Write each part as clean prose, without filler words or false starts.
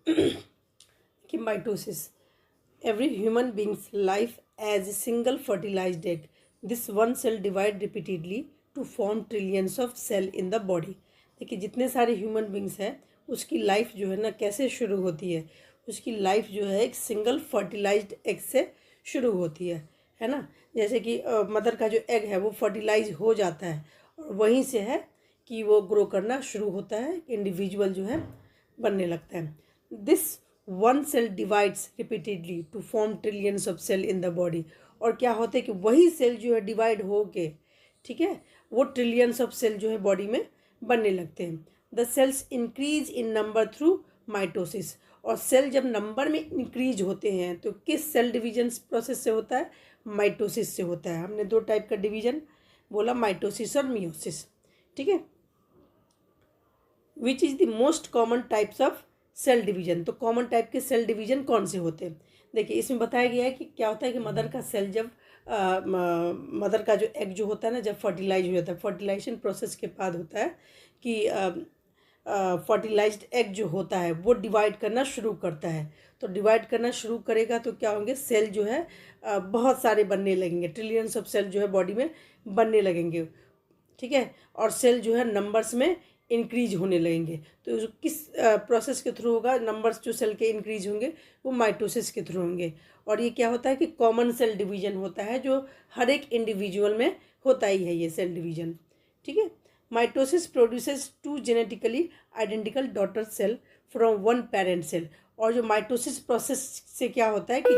कि mitosis, every human being's life as a single fertilized egg. This one cell divide repeatedly to form trillions of cell in the body. देखिए जितने सारे human beings हैं उसकी life जो है ना कैसे शुरू होती है, उसकी लाइफ जो है एक सिंगल फर्टिलाइज्ड एग से शुरू होती है ना। जैसे कि मदर का जो एग है वो फर्टिलाइज हो जाता है और वहीं से है कि वो ग्रो करना शुरू होता है, इंडिविजुअल जो है बनने लगता है। This one cell divides repeatedly to form trillions of cell in the body. और क्या होता है कि वही सेल जो है डिवाइड हो के, ठीक है, वो ट्रिलियंस ऑफ सेल जो है बॉडी में बनने लगते हैं। The cells increase in number through mitosis. और सेल जब नंबर में इंक्रीज होते हैं तो किस सेल डिवीजन प्रोसेस से होता है? माइटोसिस से होता है। हमने दो टाइप का डिवीजन बोला, माइटोसिस और मियोसिस, ठीक है। Which is the most common types of cell division. तो कॉमन टाइप के सेल डिवीजन कौन से होते हैं? देखिए इसमें बताया गया है कि क्या होता है कि मदर का सेल जब मदर का जो एग जो होता है ना जब फर्टिलाइज हो जाता है, फर्टिलाइजेशन प्रोसेस के बाद होता है कि फर्टिलाइज्ड एग जो होता है वो डिवाइड करना शुरू करता है। तो डिवाइड करना शुरू करेगा तो क्या होंगे, सेल जो है बहुत सारे बनने लगेंगे, ट्रिलियंस ऑफ सेल जो है बॉडी में बनने लगेंगे, ठीक है। और सेल जो है नंबर्स में इंक्रीज होने लगेंगे। तो किस प्रोसेस के थ्रू होगा? नंबर्स जो सेल के इंक्रीज होंगे वो माइटोसिस के थ्रू होंगे। और ये क्या होता है कि कॉमन सेल डिवीजन होता है जो हर एक इंडिविजुअल में होता ही है ये सेल डिवीजन, ठीक है। Mitosis produces two genetically identical daughter cell from one parent cell. और जो माइटोसिस प्रोसेस से क्या होता है कि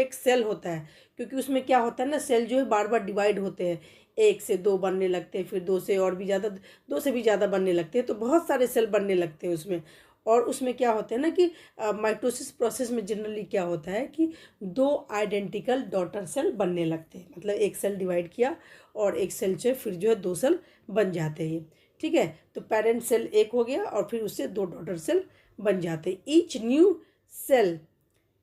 एक सेल होता है, क्योंकि उसमें क्या होता है ना, सेल जो है बार बार डिवाइड होते हैं, एक से दो बनने लगते हैं, फिर दो से और भी ज़्यादा, दो से भी ज़्यादा बनने लगते हैं, तो बहुत सारे सेल बनने लगते हैं उसमें। और उसमें क्या होता है ना कि माइटोसिस प्रोसेस में जनरली क्या होता है कि दो आइडेंटिकल डॉटर सेल बनने लगते हैं, मतलब एक सेल डिवाइड किया और एक सेल से फिर जो है दो सेल बन जाते हैं, ठीक है। तो पेरेंट सेल एक हो गया और फिर उससे दो डॉटर सेल बन जाते हैं। Each new cell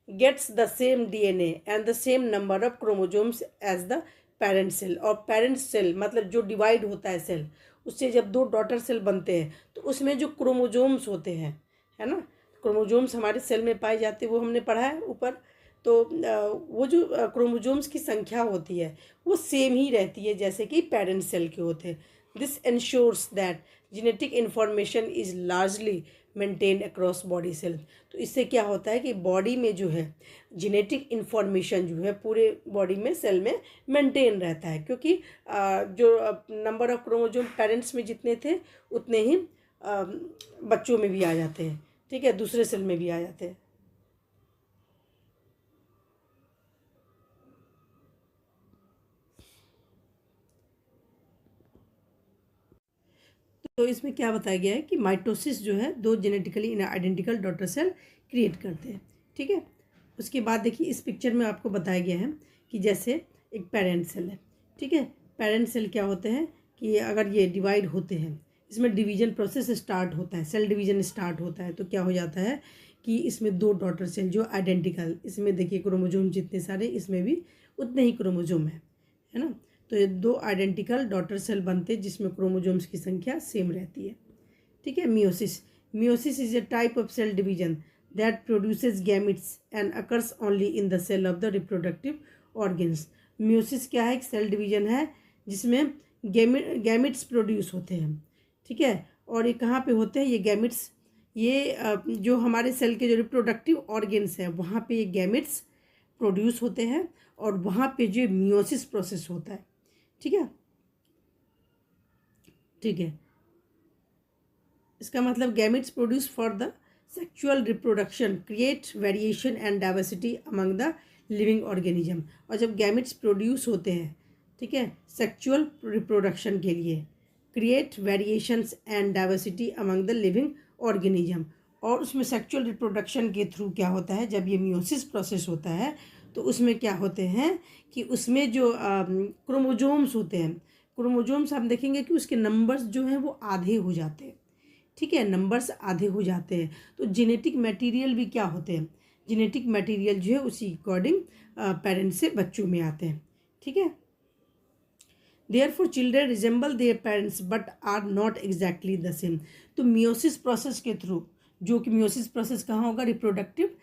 gets the same DNA and the same number of chromosomes as the parent cell. और पेरेंट सेल मतलब जो डिवाइड होता है सेल, उससे जब दो डॉटर सेल बनते हैं तो उसमें जो क्रोमोजोम्स होते हैं, है ना, क्रोमोजोम्स हमारे सेल में पाए जाते हैं, वो हमने पढ़ा है ऊपर। तो वो जो क्रोमोजोम्स की संख्या होती है वो सेम ही रहती है जैसे कि पेरेंट सेल के होते हैं। This ensures that genetic information is largely maintained across body cell. तो इससे क्या होता है कि बॉडी में जो है जेनेटिक इन्फॉर्मेशन जो है पूरे बॉडी में सेल में मेंटेन रहता है, क्योंकि जो नंबर ऑफ क्रोमोजोम पेरेंट्स में जितने थे उतने ही बच्चों में भी आ जाते हैं, ठीक है, दूसरे सेल में भी आ जाते हैं। तो इसमें क्या बताया गया है कि माइटोसिस जो है दो genetically identical daughter cell create करते हैं, ठीक है। उसके बाद देखिए इस पिक्चर में आपको बताया गया है कि जैसे एक पेरेंट सेल है, ठीक है। पेरेंट सेल क्या होते हैं कि अगर ये डिवाइड होते हैं, इसमें डिवीजन प्रोसेस स्टार्ट होता है, सेल डिवीजन स्टार्ट होता है, तो क्या हो जाता है कि इसमें दो डॉटर सेल जो आइडेंटिकल, इसमें देखिए क्रोमोजोम जितने सारे इसमें भी उतने ही क्रोमोजोम है ना। तो ये दो आइडेंटिकल डॉटर सेल बनते हैं जिसमें क्रोमोजोम्स की संख्या सेम रहती है, ठीक है। Meiosis, meiosis is a type of cell division that produces gametes and occurs only in the cell of the reproductive organs. Meiosis क्या है? एक सेल डिवीजन है जिसमें गैमिट्स प्रोड्यूस होते हैं, ठीक है। और ये कहाँ पे होते हैं ये गैमिट्स? ये जो हमारे सेल के जो रिप्रोडक्टिव ऑर्गन्स हैं वहाँ पे ये गैमिट्स प्रोड्यूस होते हैं और वहाँ पे जो मियोसिस प्रोसेस होता है, ठीक है, ठीक है। इसका मतलब gametes produce for the sexual reproduction create variation and diversity among the living organism. और जब गैमेट्स प्रोड्यूस होते हैं, ठीक है, सेक्सुअल रिप्रोडक्शन के लिए create variations and diversity among the living organism. और उसमें सेक्सुअल रिप्रोडक्शन के थ्रू क्या होता है, जब ये मियोसिस प्रोसेस होता है तो उसमें क्या होते हैं कि उसमें जो क्रोमोजोम्स होते हैं, क्रोमोजोम्स हम देखेंगे कि उसके नंबर्स जो हैं वो आधे हो जाते हैं, ठीक है, नंबर्स आधे हो जाते हैं। तो जेनेटिक मटेरियल भी क्या होते हैं, जेनेटिक मटेरियल जो है उसी अकॉर्डिंग पेरेंट्स से बच्चों में आते हैं, ठीक है। Therefore children resemble their parents but are not exactly the same. तो मियोसिस प्रोसेस के थ्रू जो कि मियोसिस प्रोसेस कहाँ होगा, रिप्रोडक्टिव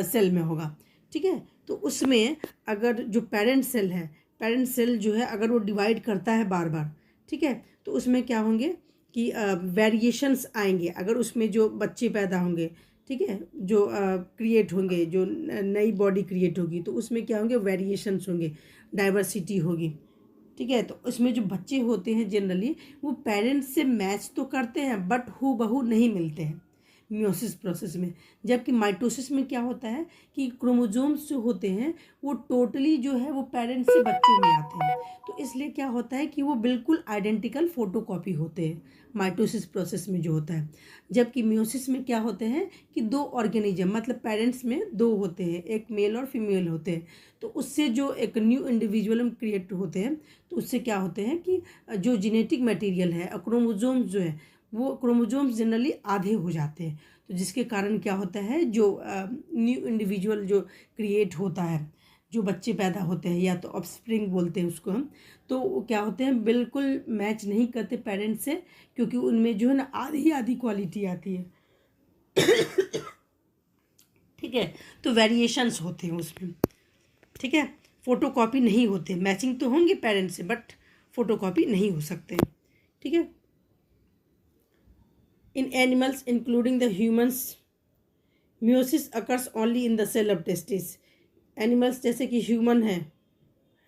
सेल में होगा। ठीक है, तो उसमें अगर जो पेरेंट सेल है, पेरेंट सेल जो है अगर वो डिवाइड करता है बार बार, ठीक है, तो उसमें क्या होंगे कि वेरिएशंस आएंगे। अगर उसमें जो बच्चे पैदा होंगे, ठीक है, जो क्रिएट होंगे, जो नई बॉडी क्रिएट होगी, तो उसमें क्या होंगे, वेरिएशंस होंगे, डाइवर्सिटी होगी। ठीक है, तो उसमें जो बच्चे होते हैं जनरली वो पेरेंट्स से मैच तो करते हैं बट हूबहू नहीं मिलते हैं मियोसिस प्रोसेस में। जबकि माइटोसिस में क्या होता है कि क्रोमोसोम्स जो होते हैं वो टोटली जो है वो पेरेंट्स से बच्चों में आते हैं, तो इसलिए क्या होता है कि वो बिल्कुल आइडेंटिकल फोटोकॉपी होते हैं माइटोसिस प्रोसेस में जो होता है। जबकि मियोसिस में क्या होते हैं कि दो ऑर्गेनिज्म, मतलब पेरेंट्स में दो होते हैं, एक मेल और फीमेल होते हैं, तो उससे जो एक न्यू इंडिविजुअल क्रिएट होते हैं, तो उससे क्या होते हैं कि जो जेनेटिक मटेरियल है, क्रोमोसोम्स जो है, वो क्रोमोसोम्स जनरली आधे हो जाते हैं, तो जिसके कारण क्या होता है, जो न्यू इंडिविजुअल जो क्रिएट होता है, जो बच्चे पैदा होते हैं, या तो ऑफस्प्रिंग बोलते हैं उसको हम, तो वो क्या होते हैं, बिल्कुल मैच नहीं करते पेरेंट्स से, क्योंकि उनमें जो है ना आधी आधी क्वालिटी आती है। ठीक है, तो वेरिएशंस होते हैं उसमें। ठीक है, फोटोकॉपी नहीं होते, मैचिंग तो होंगे पेरेंट्स से बट फोटोकॉपी नहीं हो सकते। ठीक है, in animals including the humans meiosis occurs only in the cell of testis. Animals जैसे कि ह्यूमन है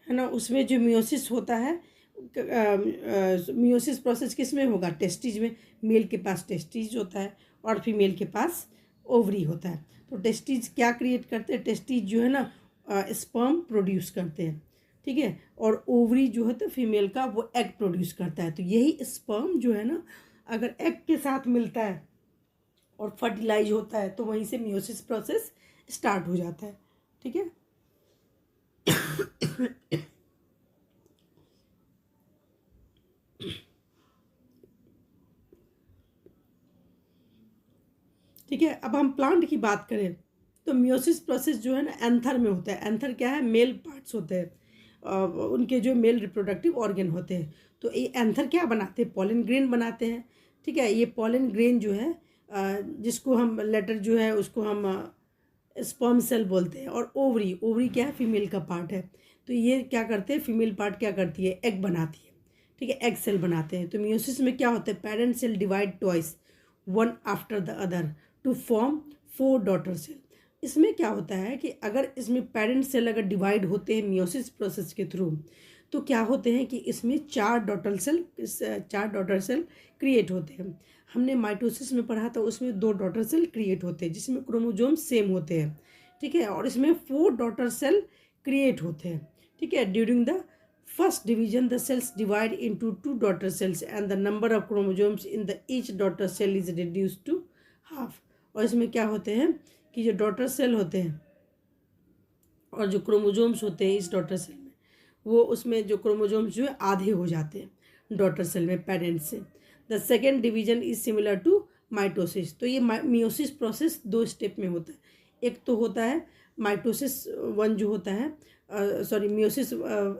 ना, उसमें जो मियोसिस होता है, मियोसिस प्रोसेस किस में होगा, टेस्टिज में। मेल के पास टेस्टिज होता है और फीमेल के पास ओवरी होता है। तो टेस्टिज क्या क्रिएट करते हैं, टेस्टिज जो है ना स्पर्म प्रोड्यूस करते हैं। ठीक है, और ओवरी जो है तो फीमेल का वो एग प्रोड्यूस करता है। तो यही स्पर्म जो है ना अगर एग के साथ मिलता है और फर्टिलाइज होता है तो वहीं से मियोसिस प्रोसेस स्टार्ट हो जाता है। ठीक है, ठीक है, अब हम प्लांट की बात करें तो मियोसिस प्रोसेस जो है ना एंथर में होता है। एंथर क्या है, मेल पार्ट्स होते हैं, उनके जो मेल रिप्रोडक्टिव ऑर्गन होते हैं। तो ये एंथर क्या बनाते हैं, पॉलन ग्रेन बनाते हैं। ठीक है, ये पॉलन ग्रेन जो है जिसको हम लेटर जो है उसको हम स्पर्म सेल बोलते हैं। और ओवरी, ओवरी क्या है, फीमेल का पार्ट है। तो ये क्या करते हैं, फीमेल पार्ट क्या करती है, एग बनाती है। ठीक है, एग सेल बनाते हैं। तो मियोसिस में क्या होता है, parent cell divide twice one after the other to form 4 daughter cell. इसमें क्या होता है कि अगर इसमें पेरेंट सेल अगर डिवाइड होते हैं मियोसिस प्रोसेस के थ्रू, तो क्या होते हैं कि इसमें 4 डॉटर सेल क्रिएट होते हैं। हमने माइटोसिस में पढ़ा था, उसमें 2 डॉटर सेल क्रिएट होते हैं जिसमें क्रोमोसोम सेम होते हैं। ठीक है, और इसमें 4 डॉटर सेल क्रिएट होते हैं। ठीक है, during the first division the cells divide into 2 daughter cells and the number of chromosomes in the each daughter cell is reduce to half. और इसमें क्या होते हैं कि जो डॉटर सेल होते हैं और जो क्रोमोसोम्स होते हैं इस डॉटर सेल में, वो उसमें जो क्रोमोसोम्स जो है आधे हो जाते हैं डॉटर सेल में पेरेंट से। The second division is similar to mitosis. तो ये मियोसिस प्रोसेस 2 स्टेप में होता है। एक तो होता है माइटोसिस 1 जो होता है, सॉरी मियोसिस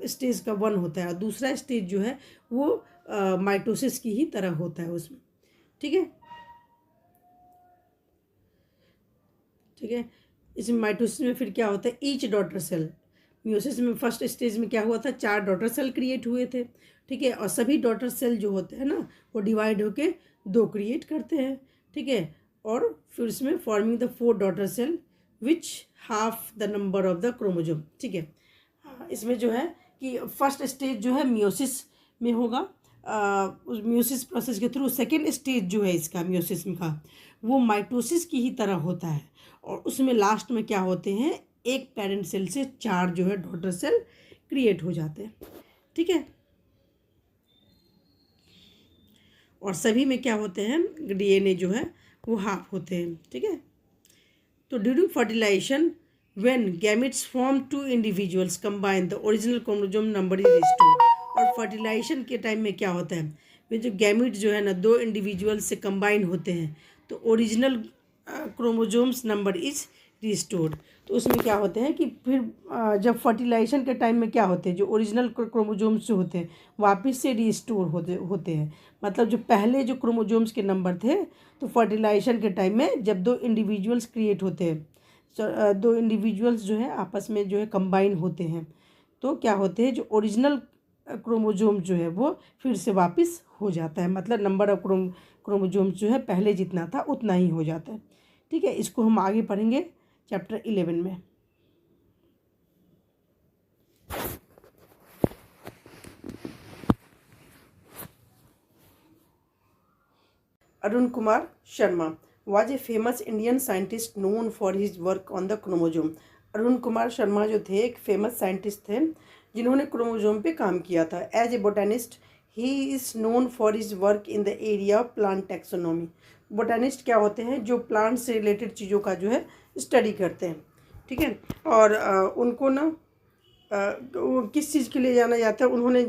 स्टेज का 1 होता है, और दूसरा स्टेज जो है वो माइटोसिस की ही तरह होता है उसमें। ठीक है, ठीक है, इसमें माइटोसिस में फिर क्या होता है, ईच डॉटर सेल, मियोसिस में फर्स्ट स्टेज में क्या हुआ था, 4 डॉटर सेल क्रिएट हुए थे। ठीक है, और सभी डॉटर सेल जो होते हैं ना वो डिवाइड होके 2 क्रिएट करते हैं। ठीक है, और फिर इसमें forming the 4 daughter cell which half the number of the chromosome. ठीक है, इसमें जो है कि फर्स्ट स्टेज जो है मियोसिस में होगा, उस मियोसिस प्रोसेस के थ्रू। सेकेंड स्टेज जो है इसका मियोसिस में का वो माइटोसिस की ही तरह होता है, और उसमें लास्ट में क्या होते हैं, एक पेरेंट सेल से 4 जो है डॉटर सेल क्रिएट हो जाते हैं। ठीक है, और सभी में क्या होते हैं, डीएनए जो है वो हाफ होते हैं। ठीक है, तो during fertilization when gametes form 2 individuals combine the original chromosome number is restored. और फर्टिलाइजेशन के टाइम में क्या होता है, वे जो गैमेट जो है ना 2 इंडिविजुअल से कंबाइन होते हैं तो original chromosomes number is restored. तो उसमें क्या होते हैं कि फिर जब फर्टिलाइजेशन के टाइम में क्या होते हैं, जो ओरिजिनल क्रोमोजोम्स जो होते हैं वापस से रिस्टोर होते हैं। मतलब जो पहले जो क्रोमोजोम्स के नंबर थे, तो फर्टिलाइजेशन के टाइम में जब दो इंडिविजुअल्स क्रिएट होते हैं, दो इंडिविजुअल्स जो है आपस में जो है कंबाइन होते हैं, तो क्या होते हैं, जो ओरिजिनल क्रोमोजोम जो है वो फिर से वापस हो जाता है। मतलब नंबर ऑफ क्रोमोजोम्स जो है पहले जितना था उतना ही हो जाता है। ठीक है, इसको हम आगे पढ़ेंगे चैप्टर 11 में। Arun Kumar Sharma was a famous Indian scientist known for his work on the chromosome। Arun Kumar Sharma जो थे एक फेमस साइंटिस्ट थे जिन्होंने क्रोमोजोम पे काम किया था। As a botanist he is known for his work in the area of plant taxonomy. Botanist क्या होते हैं, जो प्लांट से रिलेटेड चीज़ों का जो है स्टडी करते हैं। ठीक है, और उनको ना वो किस चीज़ के लिए जाना जाता है, उन्होंने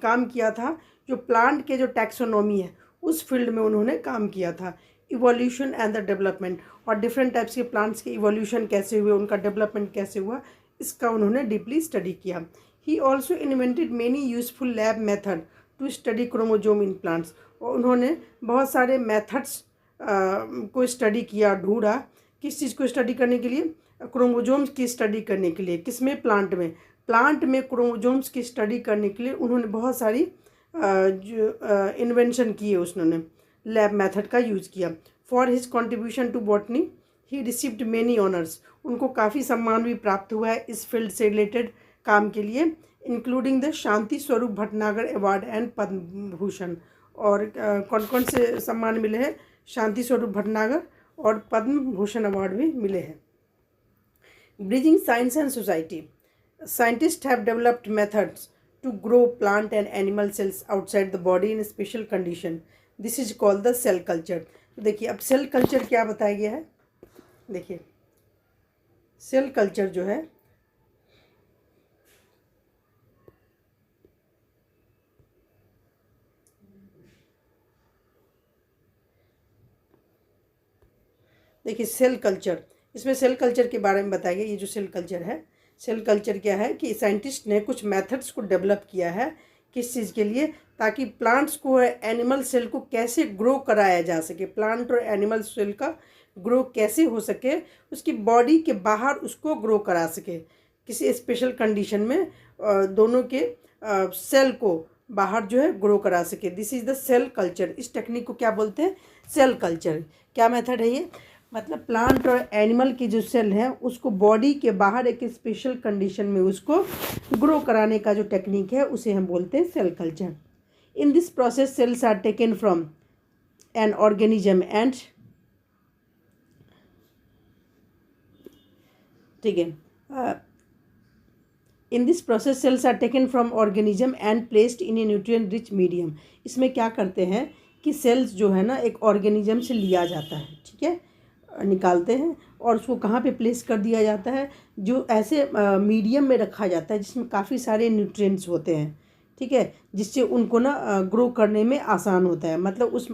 काम किया था जो प्लांट के जो टैक्सोनॉमी है उस फील्ड में उन्होंने काम किया था। इवोल्यूशन एंड द डेवलपमेंट, और डिफरेंट टाइप्स के प्लांट्स के इवोल्यूशन कैसे हुए, उनका डेवलपमेंट कैसे हुआ, इसका उन्होंने डीपली स्टडी किया। He also invented many useful lab method to study chromosome in plants. और उन्होंने बहुत सारे मेथड्स को स्टडी किया, ढूंढा। किस चीज़ को स्टडी करने के लिए, क्रोमोजोम्स की स्टडी करने के लिए। किसमें, प्लांट में क्रोमोजोम्स की स्टडी करने के लिए उन्होंने बहुत सारी जो इन्वेंशन किए, उसने लैब मेथड का यूज़ किया। For his contribution to botany he received many honours. उनको काफ़ी सम्मान भी प्राप्त हुआ है इस फील्ड से रिलेटेड काम के लिए, including the Shanti Swarup Bhatnagar award and Padma Bhushan. और कौन कौन से सम्मान मिले हैं, शांति स्वरूप भटनागर और पद्म भूषण अवार्ड भी मिले हैं। Bridging science and society, scientists have developed methods to grow plant and animal cells outside the body in a special condition. This is called the cell culture। तो देखिए अब सेल कल्चर क्या बताया गया है। देखिए सेल कल्चर जो है देखिए सेल कल्चर, इसमें सेल कल्चर के बारे में बताया गया। ये जो सेल कल्चर है, सेल कल्चर क्या है कि साइंटिस्ट ने कुछ मेथड्स को डेवलप किया है। किस चीज़ के लिए, ताकि प्लांट्स को, एनिमल सेल को कैसे ग्रो कराया जा सके, प्लांट और एनिमल सेल का ग्रो कैसे हो सके, उसकी बॉडी के बाहर उसको ग्रो करा सके किसी स्पेशल कंडीशन में, दोनों के सेल को बाहर जो है ग्रो करा सके। This is the cell culture. इस टेक्निक को क्या बोलते हैं, सेल कल्चर। क्या मेथड है ये, मतलब प्लांट और एनिमल की जो सेल है उसको बॉडी के बाहर एक स्पेशल कंडीशन में उसको ग्रो कराने का जो टेक्निक है उसे हम बोलते हैं cell culture. In this process cells are taken from an organism and, ठीक है, in this process cells are taken from organism and placed in a nutrient rich medium. इसमें क्या करते हैं कि सेल्स जो है ना एक ऑर्गेनिज्म से लिया जाता है, ठीक है, निकालते हैं और उसको कहाँ पे प्लेस कर दिया जाता है, जो ऐसे मीडियम में रखा जाता है जिसमें काफ़ी सारे न्यूट्रिएंट्स होते हैं। ठीक है, जिससे उनको ना ग्रो करने में आसान होता है। मतलब उस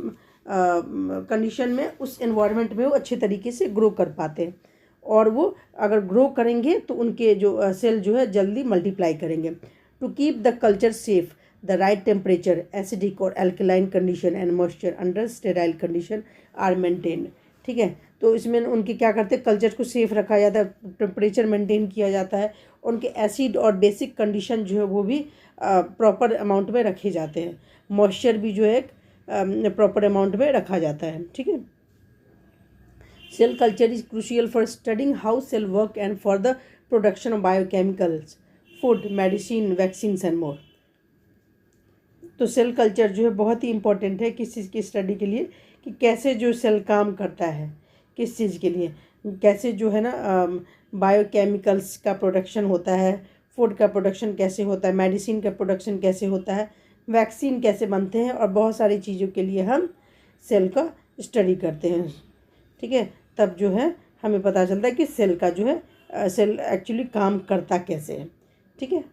कंडीशन में, उस एनवायरनमेंट में वो अच्छे तरीके से ग्रो कर पाते हैं, और वो अगर ग्रो करेंगे तो उनके जो सेल जो है जल्दी मल्टीप्लाई करेंगे। To keep the culture safe the right temperature, acidic और alkaline condition and moisture under sterile condition are maintain. ठीक है, तो इसमें उनके क्या करते हैं, कल्चर को सेफ रखा जाता है, टेम्परेचर मेंटेन किया जाता है, उनके एसिड और बेसिक कंडीशन जो है वो भी प्रॉपर अमाउंट में रखे जाते हैं, मॉइस्चर भी जो है प्रॉपर अमाउंट में रखा जाता है। ठीक है, cell culture is crucial for studying how cell work and for the production of biochemicals, food, medicine, vaccines and more. तो सेल कल्चर जो है बहुत ही इंपॉर्टेंट है किस चीज़ की स्टडी के लिए, कि कैसे जो सेल काम करता है, किस चीज़ के लिए, कैसे जो है ना बायोकेमिकल्स का प्रोडक्शन होता है, फूड का प्रोडक्शन कैसे होता है, मेडिसिन का प्रोडक्शन कैसे होता है, वैक्सीन कैसे बनते हैं, और बहुत सारी चीज़ों के लिए हम सेल का स्टडी करते हैं। ठीक है, तब जो है हमें पता चलता है कि सेल का जो है सेल एक्चुअली काम करता कैसे है। ठीक है,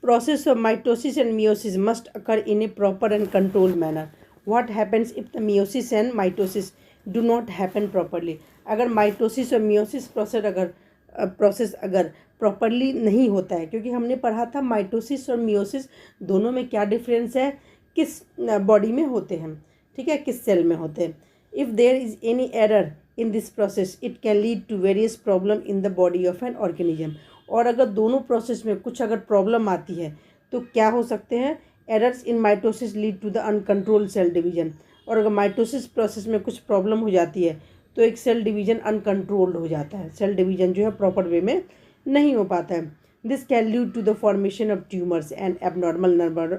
process of mitosis and meiosis must occur in a proper and controlled manner. What happens if the meiosis and mitosis do not happen properly? अगर माइटोसिस और मियोसिस प्रोसेस अगर प्रॉपरली नहीं होता है, क्योंकि हमने पढ़ा था माइटोसिस और मियोसिस दोनों में क्या डिफरेंस है, किस बॉडी में होते हैं, ठीक है, किस सेल में होते हैं. If there is any error in this process it can lead to various problem in the body of an organism. और अगर दोनों प्रोसेस में कुछ अगर प्रॉब्लम आती है तो क्या हो सकते हैं, errors in mitosis lead to the uncontrolled cell division. और अगर माइटोसिस प्रोसेस में कुछ प्रॉब्लम हो जाती है तो एक सेल डिवीजन अनकंट्रोल्ड हो जाता है, सेल डिवीजन जो है प्रॉपर वे में नहीं हो पाता है. This can lead to the formation of tumours and abnormal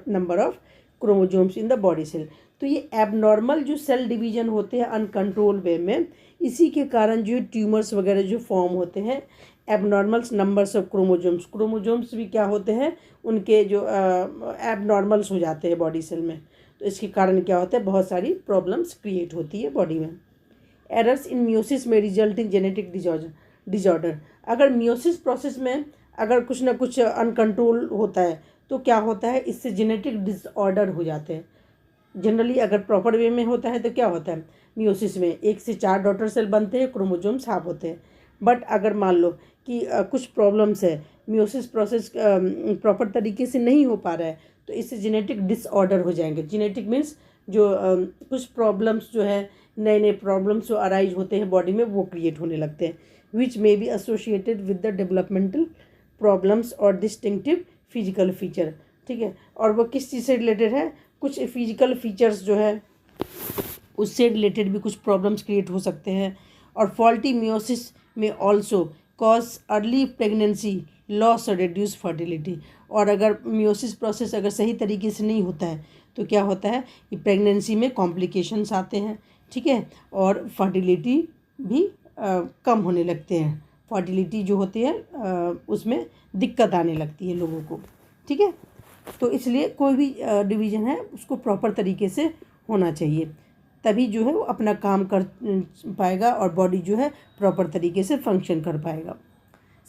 number of chromosomes in the body cell. तो ये एबनॉर्मल जो सेल डिवीजन होते हैं अनकंट्रोल्ड वे में, इसी के कारण जो ट्यूमर्स वगैरह जो फॉर्म होते हैं, एबनॉर्मल्स नंबर्स ऑफ क्रोमोजोम्स भी क्या होते हैं, उनके जो एबनॉर्मल्स हो जाते हैं बॉडी सेल में. तो इसके कारण क्या होता है, बहुत सारी प्रॉब्लम्स क्रिएट होती है बॉडी में. एरर्स इन मियोसिस में रिजल्ट इन जेनेटिक डिजॉर्डर. अगर मियोसिस प्रोसेस में अगर कुछ ना कुछ अनकंट्रोल होता है तो क्या होता है, इससे जेनेटिक डिसऑर्डर हो जाते हैं. जनरली अगर प्रॉपर वे में होता है तो क्या होता है, मियोसिस में 1 से 4 डॉटर सेल बनते हैं, क्रोमोजोम्स हाफ होते हैं. बट अगर मान लो कि कुछ प्रॉब्लम्स है, मियोसिस प्रोसेस प्रॉपर तरीके से नहीं हो पा रहा है, तो इससे जेनेटिक डिसऑर्डर हो जाएंगे. जेनेटिक मीन्स जो कुछ प्रॉब्लम्स जो है, नए नए प्रॉब्लम्स जो अराइज होते हैं बॉडी में, वो क्रिएट होने लगते हैं. Which may be associated with the developmental problems और डिस्टिंक्टिव फिजिकल फीचर. ठीक है, और वो किस चीज़ से रिलेटेड है, कुछ फिजिकल फीचर्स जो है उससे रिलेटेड भी कुछ प्रॉब्लम्स क्रिएट हो सकते हैं. और फॉल्टी मियोसिस में also cause early pregnancy, loss और रिड्यूस फर्टिलिटी. और अगर मियोसिस प्रोसेस अगर सही तरीके से नहीं होता है तो क्या होता है कि प्रेगनेंसी में कॉम्प्लिकेशंस आते हैं, ठीक है, और फर्टिलिटी भी कम होने लगते हैं. फर्टिलिटी जो होती है उसमें दिक्कत आने लगती है लोगों को, ठीक है. तो इसलिए कोई भी डिवीज़न है उसको प्रॉपर तरीके से होना चाहिए, तभी जो है वो अपना काम कर पाएगा और बॉडी जो है प्रॉपर तरीके से फंक्शन कर पाएगा.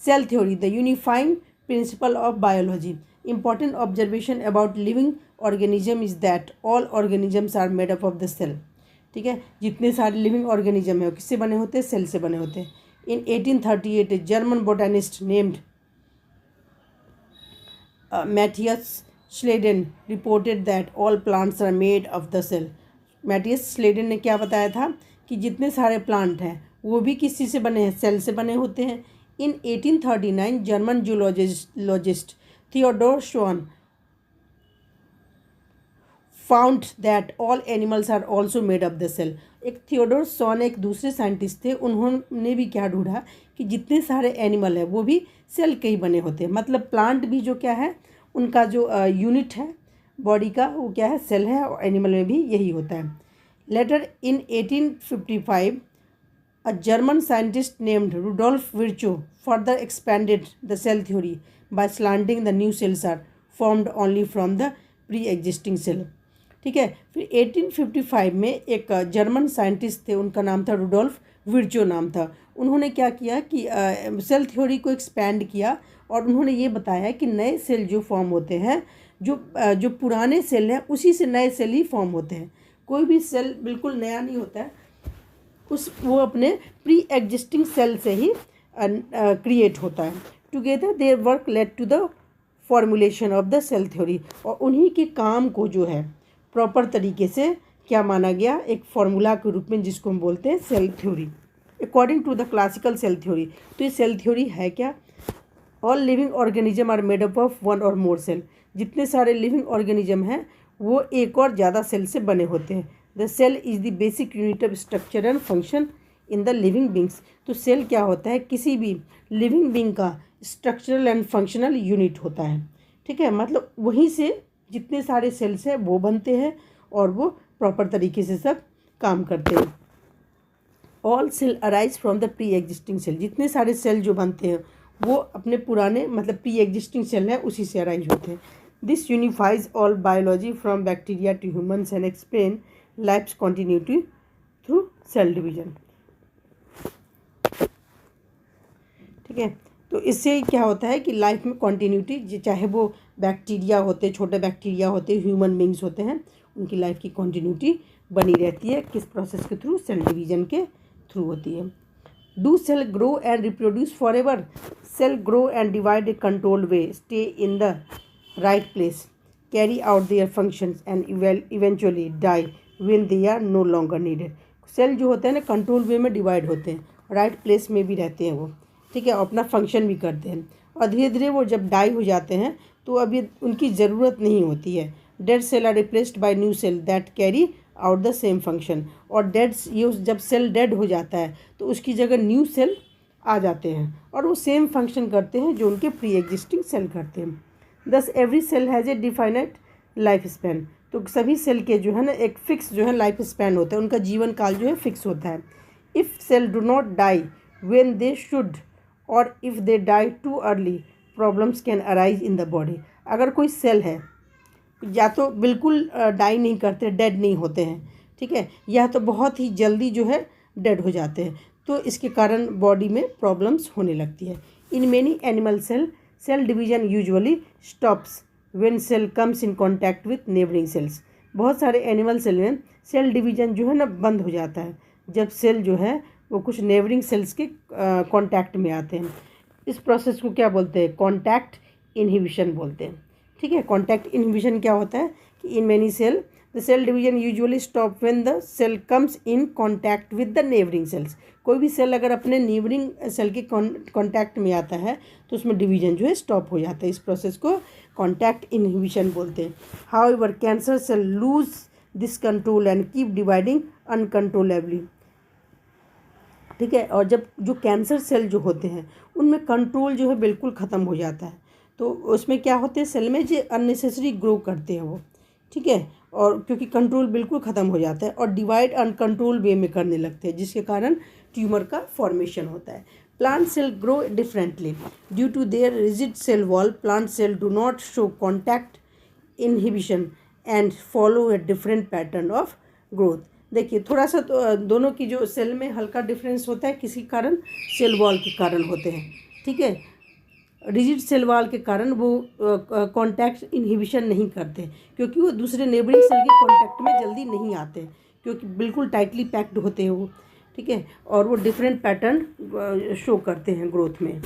Cell theory, the unifying principle of biology. Important observation about living organism is that all organisms are made up of the cell. ठीक है, जितने सारे लिविंग ऑर्गेनिज्म है किससे बने होते हैं, सेल से बने होते हैं. In 1838 a German botanist named Matthias Schleiden reported that all plants are made of the cell. Matthias Schleiden ने क्या बताया था कि जितने सारे प्लांट हैं वो भी किस चीज़ से बने हैं, सेल से बने होते हैं. In 1839 German zoologist Theodor Schwann found that all animals are also made of the cell. एक थियोडोर शॉन एक दूसरे साइंटिस्ट थे, उन्होंने भी क्या ढूंढा कि जितने सारे एनिमल हैं वो भी सेल के ही बने होते हैं. मतलब प्लांट भी जो क्या है, उनका जो यूनिट है बॉडी का वो क्या है, सेल है, और एनिमल में भी यही होता है. Later in 1855 a German scientist named Rudolf Virchow further expanded the cell theory by slanting the new cells are formed only from the pre-existing cell. ठीक है, फिर 1855 में एक जर्मन साइंटिस्ट थे, उनका नाम था रुडोल्फ विर्चो नाम था. उन्होंने क्या किया कि सेल थ्योरी को एक्सपैंड किया और उन्होंने ये बताया कि नए सेल जो फॉर्म होते हैं, जो पुराने सेल हैं उसी से नए सेल ही फॉर्म होते हैं. कोई भी सेल बिल्कुल नया नहीं होता है, वो अपने प्री एग्जिस्टिंग सेल से ही क्रिएट होता है. Together their work led to the formulation of the cell theory. और उन्हीं के काम को जो है प्रॉपर तरीके से क्या माना गया, एक फार्मूला के रूप में, जिसको हम बोलते हैं cell theory. According to the classical cell theory, तो ये सेल थ्योरी है क्या, all living organism are made up of 1 और मोर सेल. जितने सारे लिविंग ऑर्गेनिज्म हैं वो एक और ज़्यादा सेल से बने होते हैं. The cell is the basic unit of structure and function in the living beings. तो सेल क्या होता है, किसी भी लिविंग बींग का स्ट्रक्चरल एंड फंक्शनल यूनिट होता है. ठीक है, मतलब वहीं से जितने सारे सेल्स हैं वो बनते हैं और वो प्रॉपर तरीके से सब काम करते हैं. All cell arise from the pre existing cell. जितने सारे सेल जो बनते हैं वो अपने पुराने मतलब प्री एग्जिस्टिंग सेल है उसी से अराइज होते हैं. This unifies all biology from bacteria to humans and explain life's continuity through cell division. ठीक है, तो इससे क्या होता है कि लाइफ में कॉन्टीन्यूटी, चाहे वो बैक्टीरिया होते, छोटे बैक्टीरिया होते, ह्यूमन बींग्स होते हैं, उनकी लाइफ की कॉन्टीन्यूटी बनी रहती है। किस प्रोसेस के थ्रू? सेल डिवीजन के थ्रू होती है। Do cell grow and reproduce forever? Cell grow and divide a control way, stay in the right place, carry out their functions and eventually die when they are no longer needed. Cell जो होते हैं ना control वे में divide होते हैं, right place में भी रहते हैं वो, ठीक है, अपना फंक्शन भी करते हैं, और धीरे धीरे वो जब डाई हो जाते हैं तो अभी उनकी ज़रूरत नहीं होती है। Dead cell are replaced by new cell that carry out the same function. और ये जब सेल डेड हो जाता है तो उसकी जगह न्यू सेल आ जाते हैं और वो सेम फंक्शन करते हैं जो उनके प्री एग्जिस्टिंग सेल करते हैं। Thus every cell has a definite life span. तो सभी सेल के जो है ना एक फिक्स जो है लाइफ स्पैन होता है, उनका जीवन काल जो है फिक्स होता है। If cell do not die when they should or if they die too early, problems can arise in the body. अगर कोई सेल है या तो बिल्कुल डाई नहीं करते, डेड नहीं होते हैं, ठीक है, या तो बहुत ही जल्दी जो है डेड हो जाते हैं, तो इसके कारण बॉडी में प्रॉब्लम्स होने लगती है। In many animal cell division usually stops when cell comes in contact with neighbouring cells. बहुत सारे एनिमल सेल में सेल डिवीजन जो है ना बंद हो जाता है जब सेल जो है वो कुछ नेबरिंग सेल्स के कांटेक्ट में आते हैं। इस प्रोसेस को क्या बोलते हैं? कांटेक्ट इनहिबिशन बोलते हैं, ठीक है। कांटेक्ट इनहिबिशन क्या होता है कि in many cell the cell division usually stop when the cell comes in contact with the neighbouring cells. कोई भी सेल अगर अपने नेबरिंग सेल के कांटेक्ट में आता है तो उसमें डिवीजन जो है स्टॉप हो जाता है। इस प्रोसेस को कांटेक्ट इनहिबिशन बोलते हैं। However cancer cell lose this control and keep dividing uncontrollably, ठीक है। और जब जो कैंसर सेल जो होते हैं उनमें कंट्रोल जो है बिल्कुल ख़त्म हो जाता है, तो उसमें क्या होते हैं सेल में जो अननेसेसरी ग्रो करते हैं वो, ठीक है, और क्योंकि कंट्रोल बिल्कुल ख़त्म हो जाता है और डिवाइड अनकंट्रोल वे में करने लगते हैं, जिसके कारण ट्यूमर का फॉर्मेशन होता है। Plant cell grow differently due to their rigid cell wall. Plant cell do not show contact inhibition and follow a different pattern of growth. देखिए थोड़ा सा तो दोनों की जो सेल में हल्का डिफरेंस होता है, किसी कारण सेल वॉल के कारण होते हैं, ठीक है। रिजिड सेल वॉल के कारण वो कॉन्टैक्ट इनहिबिशन नहीं करते क्योंकि वो दूसरे नेबरिंग सेल के कॉन्टैक्ट में जल्दी नहीं आते क्योंकि बिल्कुल टाइटली पैक्ड होते हैं वो, ठीक है, और वो डिफरेंट पैटर्न शो करते हैं ग्रोथ में।